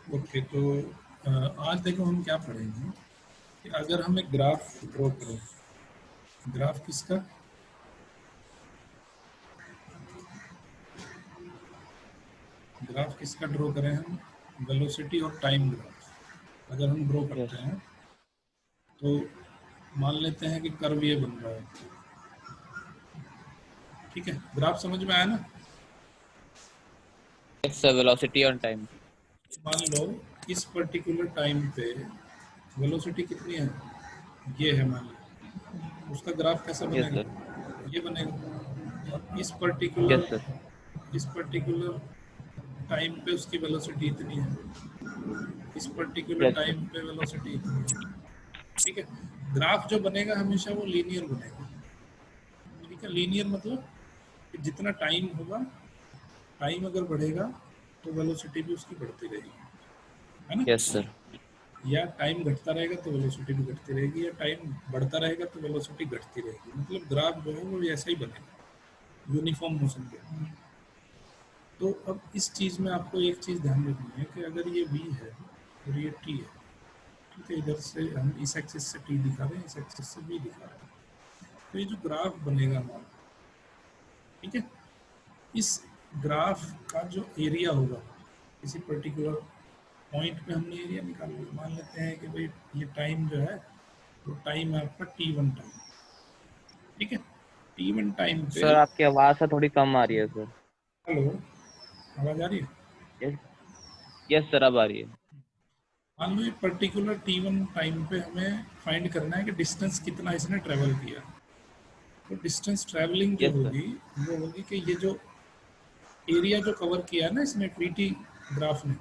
Okay, तो आज देखो हम क्या पढ़ेंगे कि अगर हम एक ग्राफ ड्रॉ करें, ग्राफ किसका, ग्राफ किसका ड्रॉ करें हम, वेलोसिटी और टाइम ग्राफ अगर हम ड्रॉ यस करते हैं तो मान लेते हैं कि कर्व ये बन रहा है। ठीक है, ग्राफ समझ में आया ना। Yes sir, velocity on time. मान लो इस पर्टिकुलर टाइम पे वेलोसिटी कितनी है, ये है मान लो, उसका ग्राफ कैसा यस सर। बनेगा, ये बनेगा। और यस सर। इस पर्टिकुलर टाइम पे उसकी वेलोसिटी इतनी है, इस पर्टिकुलर यस सर। टाइम पे वेलोसिटी इतनी है। ठीक है, ग्राफ जो बनेगा हमेशा वो लीनियर बनेगा। ठीक है, लीनियर मतलब कि जितना टाइम होगा, टाइम अगर बढ़ेगा तो वेलोसिटी भी उसकी बढ़ती रहेगी, है ना। Yes sir. या टाइम घटता रहेगा तो वेलोसिटी भी घटती रहेगी, या टाइम बढ़ता रहेगा तो वेलोसिटी घटती रहेगी। मतलब ग्राफ जो है वो ऐसा ही बनेगा, यूनिफॉर्म मोशन के। तो अब इस चीज़ में आपको एक चीज़ ध्यान रखनी है कि अगर ये v है और ये t है, ठीक है, इधर से हम इस एक्सिस से t दिखा रहे हैं, इस एक्सिस से v दिखा रहे हैं, तो ये जो ग्राफ बनेगा हमारा, ठीक है, इस ग्राफ का जो एरिया होगा, किसी पर्टिकुलर पॉइंट पे हमने एरिया निकाल लिया, मान लेते हैं कि भाई ये टाइम जो है वो टाइम है आपका t1 टाइम। ठीक है, t1 टाइम पे, सर आपकी आवाज से थोड़ी कम आ रही है सर। हेलो, आवाज आ रही है। यस। यस सर, अब आ रही है। मान लो एक पर्टिकुलर t1 टाइम पे हमें फाइंड करना है कि डिस्टेंस कितना इसने ट्रेवल किया। तो डिस्टेंस ट्रैवलिंग जो यस सर। होगी वो होगी कि ये जो एरिया जो कवर किया है ना इसने वीटी ग्राफ ने,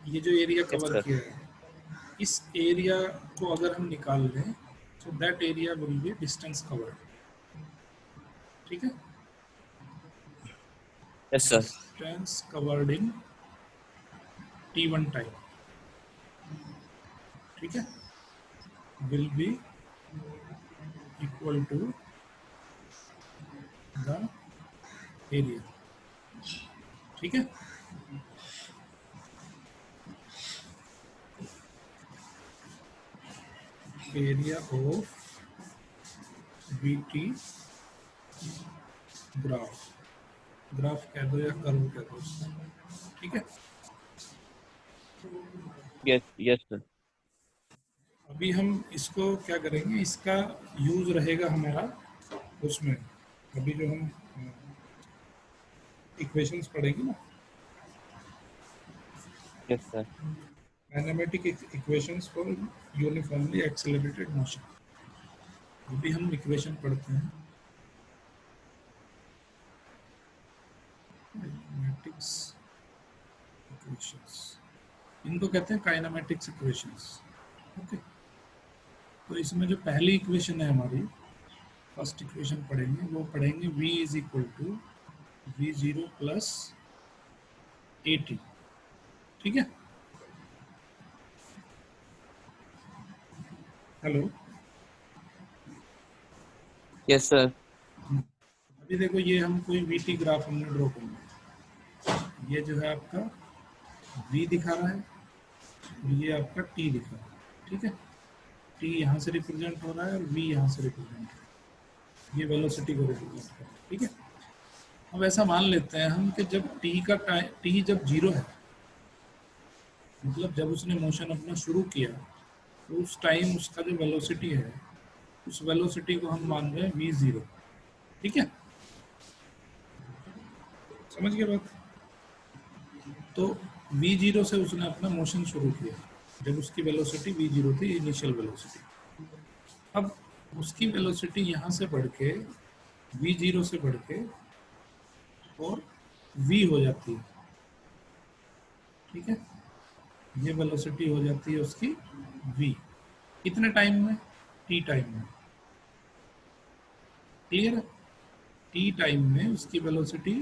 ये जो एरिया यस कवर सर। किया है, इस एरिया को अगर हम निकाल लें तो that area will be distance covered. ठीक है, yes sir. Distance covered in t1 time, ठीक है, will be equal to the area. ठीक है, area of VT graph, graph कह दो या कर्व कह दो, ठीक है। Yes yes sir. अभी हम इसको क्या करेंगे, इसका यूज रहेगा हमारा उसमें, अभी जो हम इक्वेशंस पढ़ेंगे ना, yes sir. Kinematic equations for uniformly accelerated motion, अभी हम इक्वेशन पढ़ते हैं, काइनेमेटिक्स इक्वेशंस, इनको कहते हैं काइनेमेटिक्स इक्वेशंस। ओके, तो इसमें जो पहली इक्वेशन है हमारी, फर्स्ट इक्वेशन पढ़ेंगे, वो पढ़ेंगे v is equal to v zero plus a t. ठीक है, हेलो, यस सर। अभी देखो ये हम कोई वी टी ग्राफ हमने ड्रॉ करना है, ये जो है आपका v दिखा रहा है और ये आपका t दिखा रहा है। ठीक है, t यहाँ से रिप्रेजेंट हो रहा है और v यहाँ से रिप्रेजेंट हो रहा है, ये वेलोसिटी को रिप्रेजेंट कर रहा है। ठीक है, अब ऐसा मान लेते हैं हम कि जब t का टाइम, t जब जीरो है, मतलब जब उसने मोशन अपना शुरू किया, तो उस टाइम उसका जो वेलोसिटी है, उस वेलोसिटी को हम मान रहे हैं वी जीरो। ठीक है, समझ गए बात। तो वी जीरो से उसने अपना मोशन शुरू किया, जब उसकी वेलोसिटी वी जीरो थी, इनिशियल वेलोसिटी। अब उसकी वेलोसिटी यहाँ से बढ़ के, वी जीरो से बढ़ के और वी हो जाती है। ठीक है, ये वेलोसिटी हो जाती है उसकी वी, कितने टाइम में, टी टाइम में। क्लियर, टी टाइम में उसकी वेलोसिटी,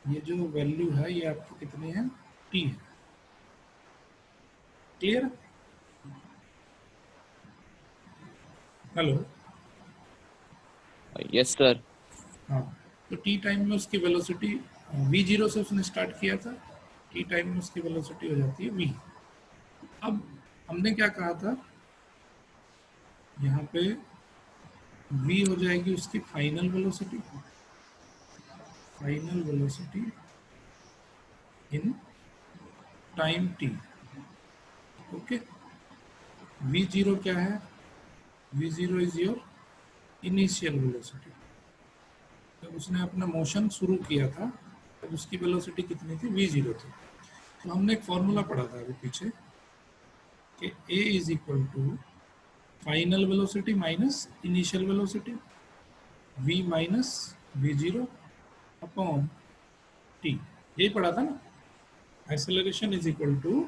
ये जो वैल्यू है ये आपकी कितनी है, टी है। Clear, hello, yes sir. हाँ, तो टी टाइम में उसकी वेलोसिटी v0 से उसने स्टार्ट किया था, t टाइम में उसकी वेलोसिटी हो जाती है v। अब हमने क्या कहा था, यहाँ पे v हो जाएगी उसकी final velocity, in time t। Okay, v0 क्या है, v0 is your initial velocity. जब उसने अपना मोशन शुरू किया था तब उसकी वेलोसिटी कितनी थी, v0 थी। तो हमने एक फॉर्मूला पढ़ा था अभी पीछे कि a is equal to final velocity minus initial velocity, v minus v0 upon t। यही पढ़ा था ना, acceleration is equal to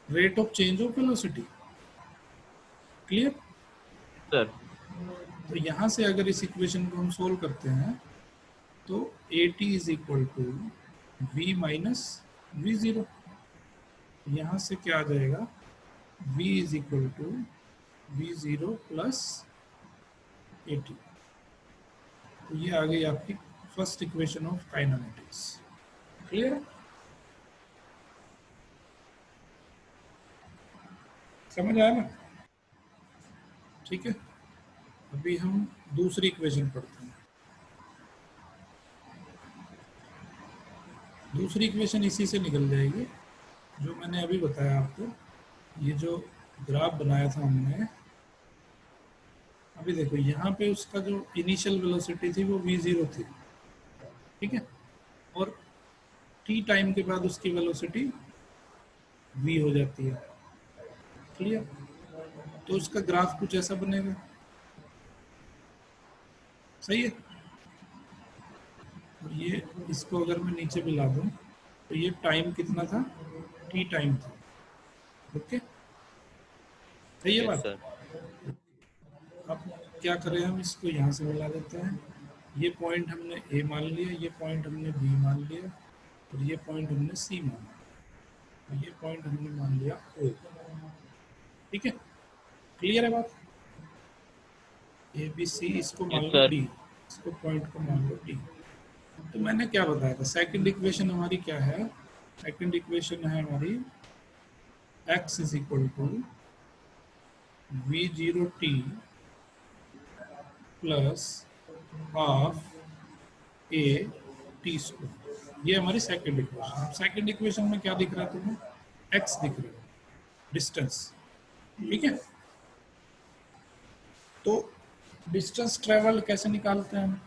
rate of change of velocity. Clear? Sir. तो यहाँ से अगर इस इक्वेशन को हम सोल्व करते हैं तो at is equal to v minus v0। यहाँ से क्या आ जाएगा, v is equal to v0 plus at। तो ये आ गई आपकी first equation of kinematics. Clear? समझ आया ना? ठीक है, अभी हम दूसरी इक्वेशन पढ़ते हैं। दूसरी इक्वेशन इसी से निकल जाएगी जो मैंने अभी बताया आपको। ये जो ग्राफ बनाया था हमने, अभी देखो यहाँ पे उसका जो इनिशियल वेलोसिटी थी वो v0 थी, ठीक है, और t टाइम के बाद उसकी वेलोसिटी v हो जाती है। क्लियर? तो उसका ग्राफ कुछ ऐसा बनेगा, सही है। और ये इसको अगर मैं नीचे मिला दूं तो ये टाइम कितना था, t टाइम था। ओके, सही है यस बात। सर। अब क्या करें, हम इसको यहाँ से मिला देते हैं। ये पॉइंट हमने ए मान लिया, ये पॉइंट हमने बी मान लिया, और ये पॉइंट हमने सी माना, और ये पॉइंट हमने मान लिया ओ। ठीक है, क्लियर है बात। ए बी सी, इसको मान यस लो सर। डी, इसको पॉइंट को मान लो डी। तो मैंने क्या बताया था, सेकंड इक्वेशन हमारी क्या है, सेकंड इक्वेशन है हमारी x is equal to v0t plus half a t square. ये हमारी सेकंड इक्वेशन। सेकंड इक्वेशन में क्या दिख रहा है तुम्हें, x दिख रहा है, डिस्टेंस। ठीक है, तो डिस्टेंस ट्रेवल कैसे निकालते हैं हम,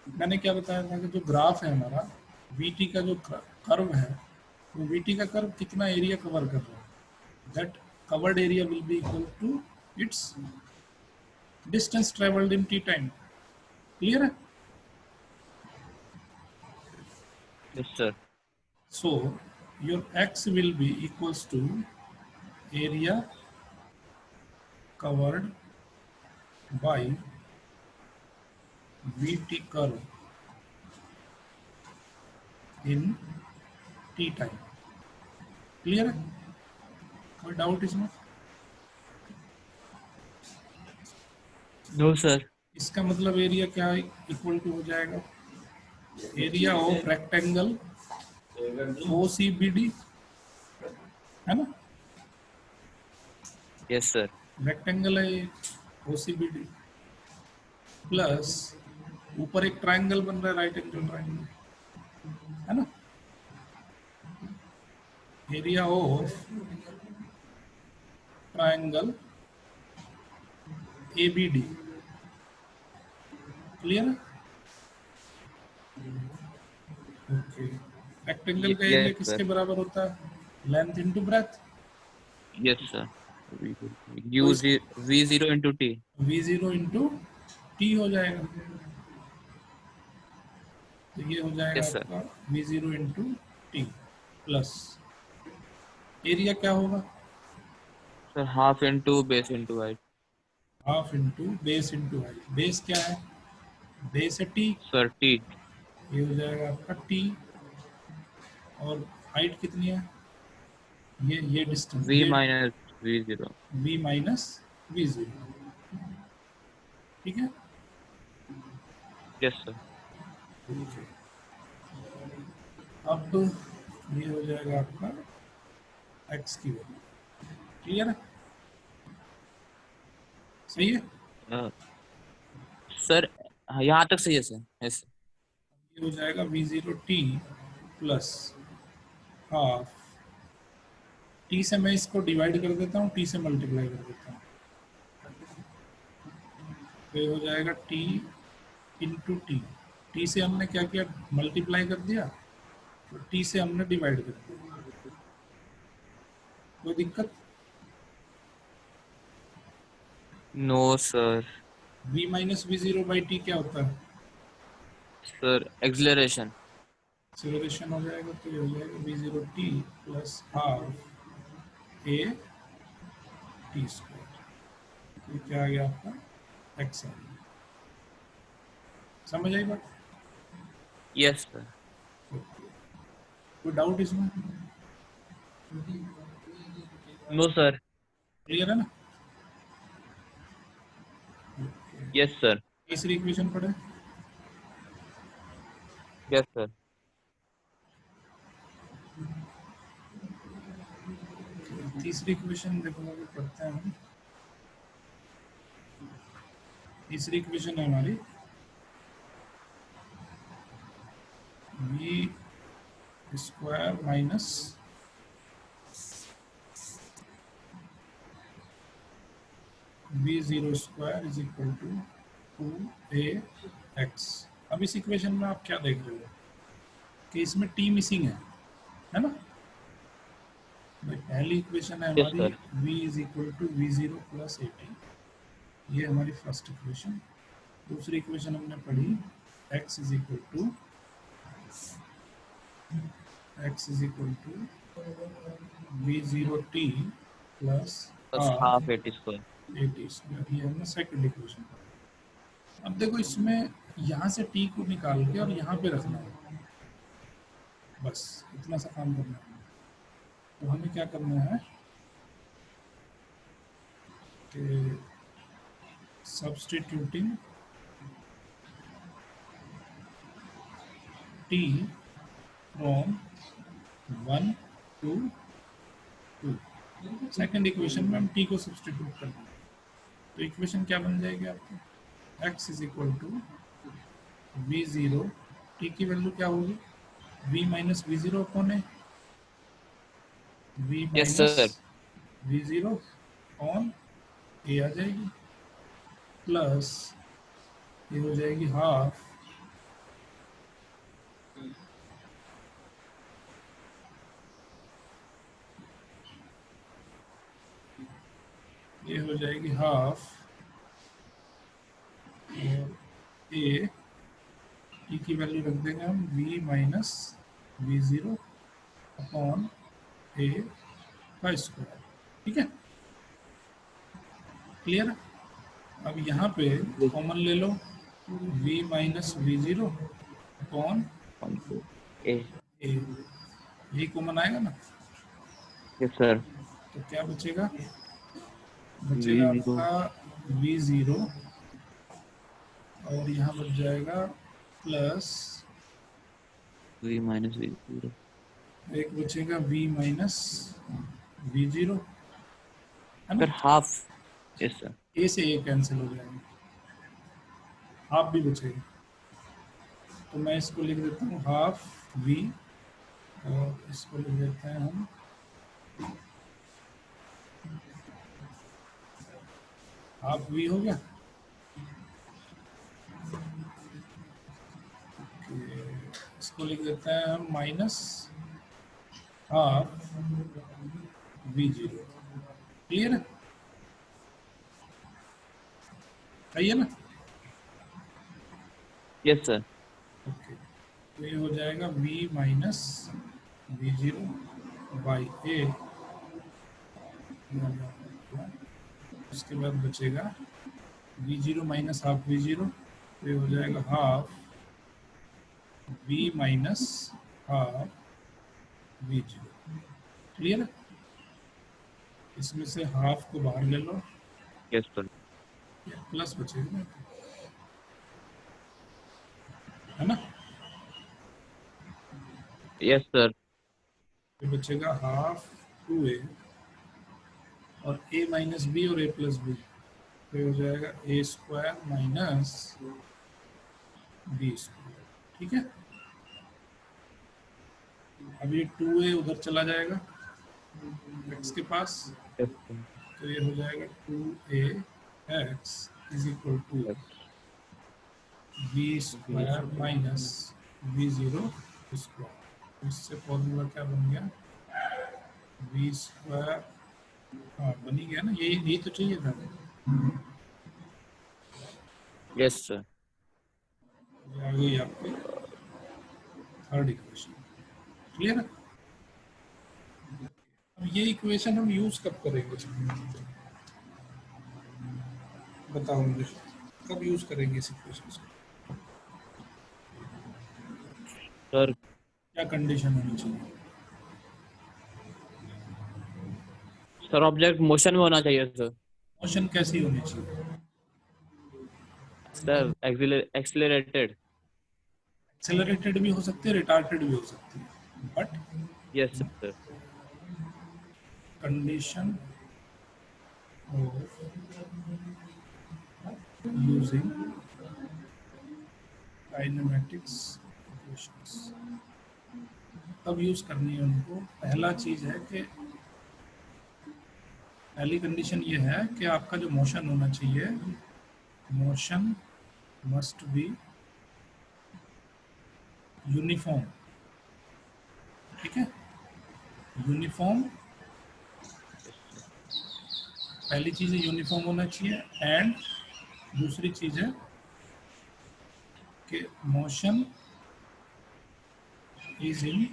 मैंने क्या बताया था कि जो ग्राफ है हमारा वीटी का जो कर्व है, वो वीटी का कर्व कितना एरिया कवर कर रहा है, that covered area will be equal to its distance travelled in t time. Clear है? Yes sir. So your x will be equals to area covered by VT curve in t time। Clear है? कोई doubt इसमें? No sir. इसका मतलब area क्या equal to हो जाएगा, area of rectangle O C B D, है ना। यस सर। रेक्टेंगल है O C B D, plus ऊपर एक ट्राइंगल बन रहा है, राइट एंगल ट्राइंगल, है ना। Area of triangle A B D. Clear है? ओके, रेक्टेंगल का एरिया यस किसके सर। बराबर होता है, length into breadth. Yes sir. तो u is v zero into t. v0 into t हो जाएगा, तो ये हो जाएगा यस सर। आपका v0 into T plus area क्या होगा, sir half into base into height. Half into base into height. Base क्या है, बेस है टी, सर टी। ये हो जाएगा आपका टी, और हाइट कितनी है, ये डिस्टेंस, वी ये minus v zero. v minus v0। ठीक है, यस सर। ओके, अब ये हो जाएगा आपका एक्स की वैल्यू। क्लियर है? सही है? सर यहाँ तक सही है सर। यस। ये हो जाएगा we zero t plus half T से मैं इसको डिवाइड कर देता हूँ, टी से मल्टीप्लाई कर देता हूँ, तो ये हो जाएगा टी इंटू टी। टी से हमने क्या किया, मल्टीप्लाई कर दिया, तो टी से हमने डिवाइड कर दिया। कोई दिक्कत? No sir. v minus v zero by t क्या होता है? Sir acceleration. एक्सेलरेशन हो जाएगा, तो ये हो जाएगा we zero t plus half a t square. ये क्या आ गया आपका? एक्स आ गया। समझ आई बात? Yes sir. कोई डाउट इसमें? No sir. क्लियर है ना? Yes sir. तीसरी इक्वेशन पढ़े। Yes sir. तीसरी इक्वेशन देखो अभी पढ़ते हैं हम। तीसरी इक्वेशन है हमारी v square minus v zero square is equal to two a x. अब इस इक्वेशन में आप क्या देख रहे हो कि इसमें टी मिसिंग है ना? भाई पहली इक्वेशन है यस हमारी sir. v is equal to v zero plus a t, ये हमारी फर्स्ट इक्वेशन। दूसरी इक्वेशन हमने पढ़ी x is equal to v zero t plus बस half half a t square. A t square, ये हमने सेकंड इक्वेशन। अब देखो इसमें यहाँ से टी को निकाल के और यहाँ पे रखना है, बस इतना सा काम करना है। तो हमें क्या करना है कि substituting t from 1 to 2, second equation में हम टी को सब्स्टिट्यूट कर देंगे, तो इक्वेशन क्या बन जाएगी आपकी? x is equal to v zero, t की वैल्यू क्या होगी? v minus v zero upon है v yes minus sir. V zero upon a आ जाएगी, प्लस ये हो जाएगी हाफ ये हो जाएगी हाफ और ए टी की वैल्यू रख देंगे हम v minus v zero upon a का स्क्वायर। ठीक है? क्लियर? अब यहाँ पे कॉमन ले लो, v minus v zero upon a. A, यही कॉमन आएगा ना? Yes sir. तो क्या बचेगा? वी बचेगा जीरो। आपका v जीरो और यहाँ बच जाएगा plus v minus v zero. एक बचेगा v माइनस वी जीरो, है ना? Sir half. Yes sir. a से a कैंसिल हो जाएगा, हाफ भी बचेगा, तो मैं इसको लिख देता हूँ हाफ v और इसको लिख देते हैं हम हाफ v हो गया। इसको लिख देते हैं हम minus half v zero. Clear है? सही है ना? Yes sir. ओके, तो ये हो जाएगा v minus v zero by a, उसके बाद बचेगा v zero minus half v zero, तो ये हो जाएगा half v minus half v zero. Clear है? इसमें से हाफ को बाहर ले लो, यस सर। प्लस बचेगा, है ना? Yes sir. ये बचेगा हाफ 2a और a माइनस बी और a प्लस बी, तो हो जाएगा a square minus b square. ठीक है, अब ये 2a उधर चला जाएगा x के पास, यस सर। तो ये हो जाएगा 2ax is equal to b square minus b zero square. इससे फॉर्मूला क्या बन गया, बी स्क्वायर, हाँ बन ही गया ना, यही तो चाहिए था। Yes sir. ये आ गई आपकी थर्ड इक्वेशन। क्लियर है? अब ये इक्वेशन हम यूज कब करेंगे, बताओ मुझे, कब यूज करेंगे इस इक्वेशन को? सर क्या कंडीशन होनी चाहिए? सर ऑब्जेक्ट मोशन में होना चाहिए सर। मोशन कैसी होनी चाहिए? Sir accelerated. एक्सेलरेटेड भी हो सकती है, रिटार्टेड भी हो सकती है, but yes sir. Condition of using kinematics equations तब यूज करनी है उनको। पहला चीज है कि पहली कंडीशन ये है कि आपका जो मोशन होना चाहिए, मोशन मस्ट बी यूनिफॉर्म। ठीक है, यूनिफॉर्म पहली चीज है, यूनिफॉर्म होना चाहिए। एंड दूसरी चीज है कि motion is in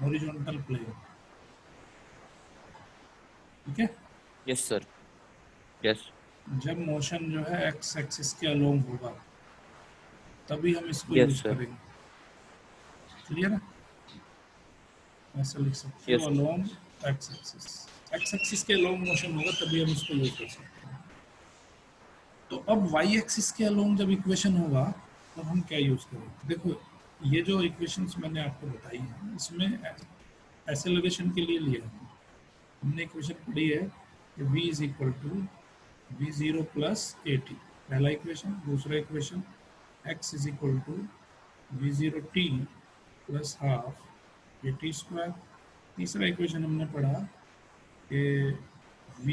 horizontal plane. ठीक है, यस सर। यस। जब मोशन जो है एक्स एक्सिस के अलोंग होगा तभी हम इसको Yes, यूज sir. करेंगे। क्लियर है? ऐसा लिख सकते Yes. हो, along x axis, x axis के अलोंग मोशन होगा तभी हम इसको यूज कर सकते हैं। तो अब वाई एक्सिस के अलोंग जब इक्वेशन होगा तब हम क्या यूज करेंगे? देखो, ये जो इक्वेशंस मैंने आपको बताई हैं इसमें एक्सेलरेशन के लिए लिया है हमने। इक्वेशन पढ़ी है कि v is equal to v zero plus a t, पहला इक्वेशन। दूसरा equation x is equal to v zero t plus half a t square. तीसरा इक्वेशन हमने पढ़ा कि V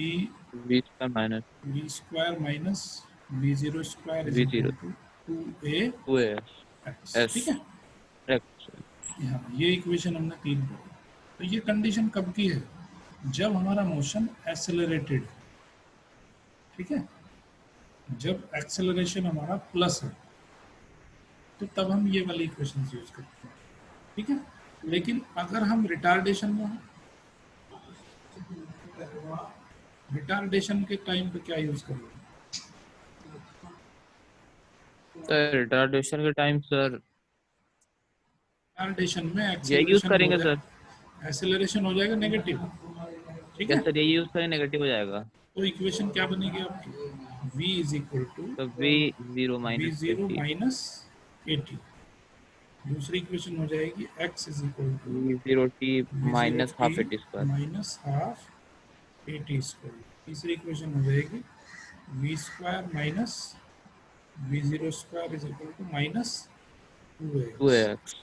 square minus v square minus v zero square is V0 equal to 2a 2as x। S ठीक है, X। हाँ ये equation हमने 3 पढ़ी। तो ये कंडीशन कब की है? जब हमारा मोशन एक्सेलरेटेड है। ठीक है, जब एक्सेलरेशन हमारा प्लस है तो तब हम ये वाली इक्वेशन यूज करते हैं। ठीक है, लेकिन अगर हम रिटार्डेशन में हैं, रिटार्डेशन के टाइम पे क्या यूज करेंगे? सर रिटार्डेशन के टाइम सर रिटार्डेशन में ये यूज एक्सेलरेशन हो करेंगे जाए, सर। एक्सेलरेशन हो जाएगा नेगेटिव। ठीक यस है, सर, ये यूज करेंगे नेगेटिव हो जाएगा। तो इक्वेशन क्या बनेगी आपकी? v इज इक्वल टू तो V0 v minus zero 80 minus a t. दूसरी इक्वेशन हो जाएगी x is equal to V0t v zero minus t half at square। Minus half a t square. तीसरी इक्वेशन हो जाएगी v square minus v zero square is equal to minus 2x। 2ax।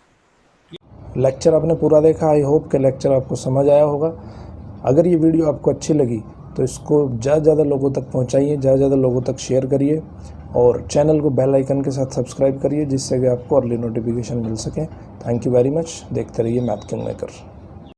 Lecture आपने पूरा देखा। I hope कि lecture आपको समझ आया होगा। अगर ये वीडियो आपको अच्छी लगी तो इसको ज़्यादा से ज़्यादा लोगों तक पहुंचाइए, ज़्यादा से ज़्यादा लोगों तक शेयर करिए और चैनल को बेल आइकन के साथ सब्सक्राइब करिए जिससे कि आपको अर्ली नोटिफिकेशन मिल सके। Thank you very much. देखते रहिए मैथ किंग मेकर।